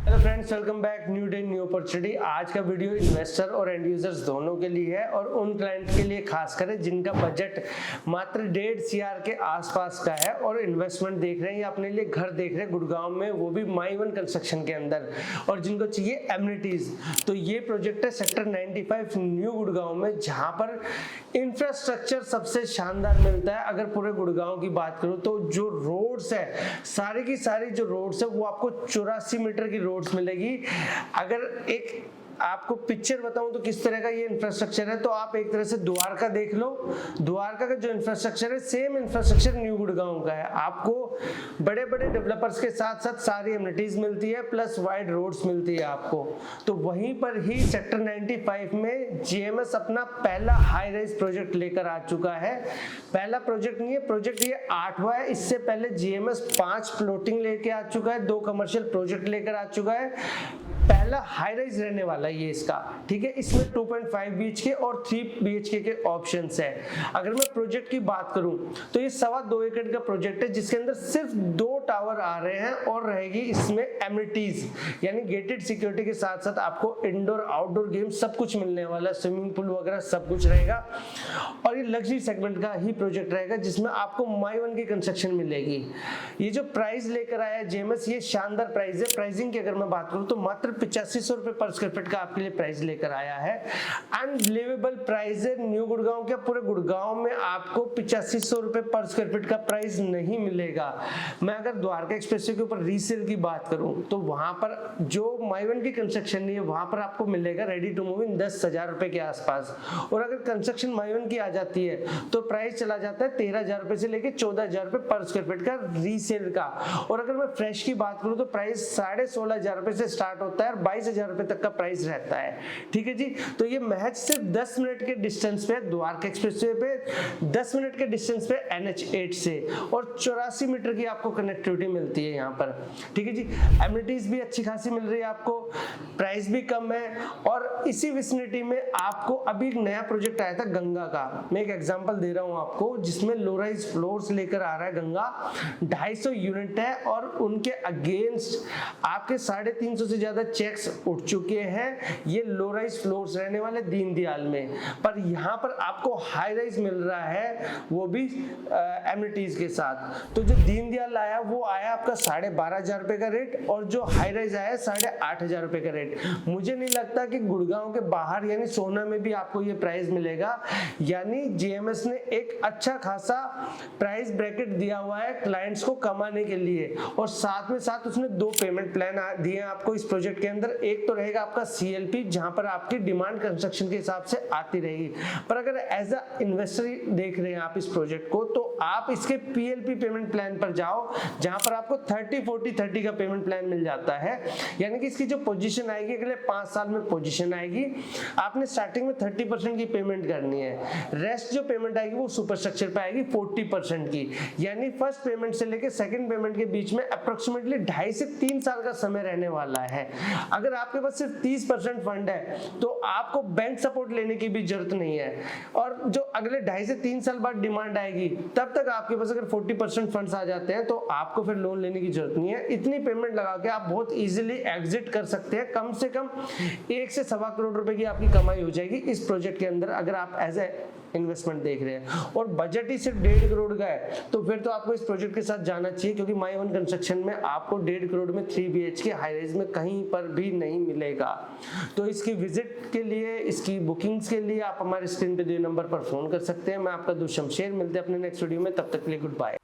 Hello friends, welcome back. New day new opportunity. आज का video investor और and users दोनों के लिए है और उन क्लाइंट के लिए खास कर जिनका बजट मात्र 1.5 CR के आसपास का है और इन्वेस्टमेंट देख रहे हैं या अपने लिए घर देख रहे हैं गुड़गांव में, वो भी माई वन कंस्ट्रक्शन के अंदर, और जिनको चाहिए एमिनिटीज। तो ये प्रोजेक्ट है सेक्टर 95 न्यू गुड़गांव में, जहां पर इंफ्रास्ट्रक्चर सबसे शानदार मिलता है। अगर पूरे गुड़गांव की बात करूं तो जो रोड्स है, सारी की सारी जो रोड्स है वो आपको 84 मीटर की रोड्स मिलेगी। अगर एक आपको पिक्चर बताऊं तो किस तरह का ये इंफ्रास्ट्रक्चर है, तो आप एक तरह से द्वारका देख लो। द्वारका का जो इंफ्रास्ट्रक्चर है, सेम इंफ्रास्ट्रक्चर न्यू गुड़गांव का है। आपको बड़े बड़े डेवलपर्स के साथ साथ सारी एमिनिटीज मिलती है, प्लस वाइड रोड्स मिलती है आपको। तो वहीं पर ही सेक्टर 95 में जीएमएस अपना पहला हाई राइज प्रोजेक्ट लेकर आ चुका है। पहला प्रोजेक्ट नहीं है, प्रोजेक्ट ये 8वां है। इससे पहले जीएमएस 5 प्लॉटिंग लेके आ चुका है, 2 कमर्शियल प्रोजेक्ट लेकर आ चुका है। पहला हाई राइज रहने वाला है ये इसका, ठीक है। इसमें 2.5 BHK और 3 BHK के ऑप्शंस है। अगर मैं प्रोजेक्ट की बात करूं तो ये 2.25 एकड़ का प्रोजेक्ट है, जिसके अंदर सिर्फ 2 टावर आ रहे हैं और रहेगी इसमें एमिनिटीज, यानी गेटेड सिक्योरिटी के साथ साथ आपको इंडोर आउटडोर गेम सब कुछ मिलने वाला है, स्विमिंग पूल वगैरह सब कुछ रहेगा। और ये लग्जरी सेगमेंट का ही प्रोजेक्ट रहेगा, जिसमें आपको माई वन की कंस्ट्रक्शन मिलेगी। ये जो प्राइस लेकर आया है जेएमएस, ये शानदार प्राइस है। प्राइसिंग की अगर मैं बात करूं तो मात्र 8500 रुपए पर स्क्वायर फीट का आपके लिए प्राइस लेकर आया है। अनबिलीवेबल प्राइस है न्यू गुड़गांव के। पूरे गुड़गांव में आपको 8500 रुपए पर स्क्वायर फीट का प्राइस नहीं मिलेगा। मैं अगर द्वारका एक्सप्रेसवे के ऊपर रीसेल की बात करूं तो वहां पर जो माई वन की कंस्ट्रक्शन नहीं है, वहां पर आपको मिलेगा रेडी टू मूव इन 10,000 रुपए के आसपास। और अगर कंस्ट्रक्शन माई वन की आ जाती है तो प्राइस चला जाता है 13,000 रुपए से लेकर 14,000 रुपए पर स्क्वायर फीट का रीसेल का। और अगर मैं फ्रेश की बात करूं तो प्राइस 16,500 रुपए से स्टार्ट होता है और 22,000 रुपए तक का प्राइस रहता है, ठीक है जी। तो ये महज सिर्फ 10 मिनट के डिस्टेंस पे द्वारका एक्सप्रेसवे पे, 10 मिनट के डिस्टेंस पे NH8 से, और 84 मीटर की आपको कनेक्टिविटी मिलती है यहाँ पर, ठीक है जी। एमिनिटीज भी अच्छी खासी मिल रही है आपको, प्राइस भी कम है। और इसी विसिनिटी में आपको अभी एक नया प्रोजेक्ट आया था गंगा का। मैं एक एग्जांपल दे रहा हूँ आपको, जिसमें लो राइज फ्लोर्स लेकर आ रहा है गंगा। 250 यूनिट है और उनके अगेंस्ट आपके 350 से ज्यादा चेक्स उठ चुके हैं। ये लो राइज फ्लोर्स रहने वाले दीनदयाल में, पर यहाँ पर आपको हाई राइज मिल रहा है, वो भी एमिनिटीज के साथ। तो जो दीनदयाल आया वो आया आपका 12,500 रुपए का रेट, और जो हाई राइज आया 8,500 रुपए का रेट। मुझे नहीं लगता कि गुड़गांव के बाहर यानी सोना में भी आपको ये प्राइस मिलेगा। यानी जीएमएस ने एक अच्छा खासा प्राइस ब्रैकेट दिया हुआ है क्लाइंट्स को कमाने के लिए, और साथ में साथ उसने 2 पेमेंट प्लान दिए हैं आपको इस प्रोजेक्ट के अंदर। एक तो रहेगा आपका CLP, जहां पर आपकी डिमांड कंस्ट्रक्शन के हिसाब से आती रहेगी, पर अगर एज अ इन्वेस्टर देख रहे हैं आप इस प्रोजेक्ट को, तो आप इसके PLP पेमेंट प्लान पर जाओ, जहां पर आपको 30-40-30 का पेमेंट प्लान मिल जाता है। यानी कि इसकी जो पोजीशन आएगी अगले 5 साल में पोजीशन आएगी, आपने स्टार्टिंग में 30% की पेमेंट करनी है, रेस्ट जो पेमेंट आएगी वो सुपर स्ट्रक्चर पे आएगी 40% की। यानी फर्स्ट पेमेंट से लेकर सेकंड पेमेंट के बीच में अप्रोक्सीमेटली 2.5 से 3 साल का समय रहने वाला है। अगर आपके पास सिर्फ 30% फंड है तो आपको बैंक सपोर्ट लेने की भी जरूरत नहीं है, और जो अगले 2.5 से 3 साल बाद डिमांड आएगी तब तक आपके पास अगर 40% फंड्स आ जाते हैं तो आपको फिर लोन लेने की जरूरत नहीं है। इतनी पेमेंट लगा के आप बहुत इजीली एग्जिट कर सकते हैं। कम से कम 1 से 1.25 करोड़ रुपए की आपकी कमाई हो जाएगी इस प्रोजेक्ट के अंदर, अगर आप एज ए इन्वेस्टमेंट देख रहे हैं। और बजट ही सिर्फ 1.5 करोड़ का है तो फिर तो आपको इस प्रोजेक्ट के साथ जाना चाहिए, क्योंकि माई वन कंस्ट्रक्शन में आपको 1.5 करोड़ में 3 BHK हाई राइज में कहीं पर भी नहीं मिलेगा। तो इसकी विजिट के लिए, इसकी बुकिंग्स के लिए आप हमारे स्क्रीन पे दिए नंबर पर फोन कर सकते हैं। मैं आपका दोस्त शमशेर, मिलते हैं अपने नेक्स्ट वीडियो में, तब तक के लिए गुड बाय।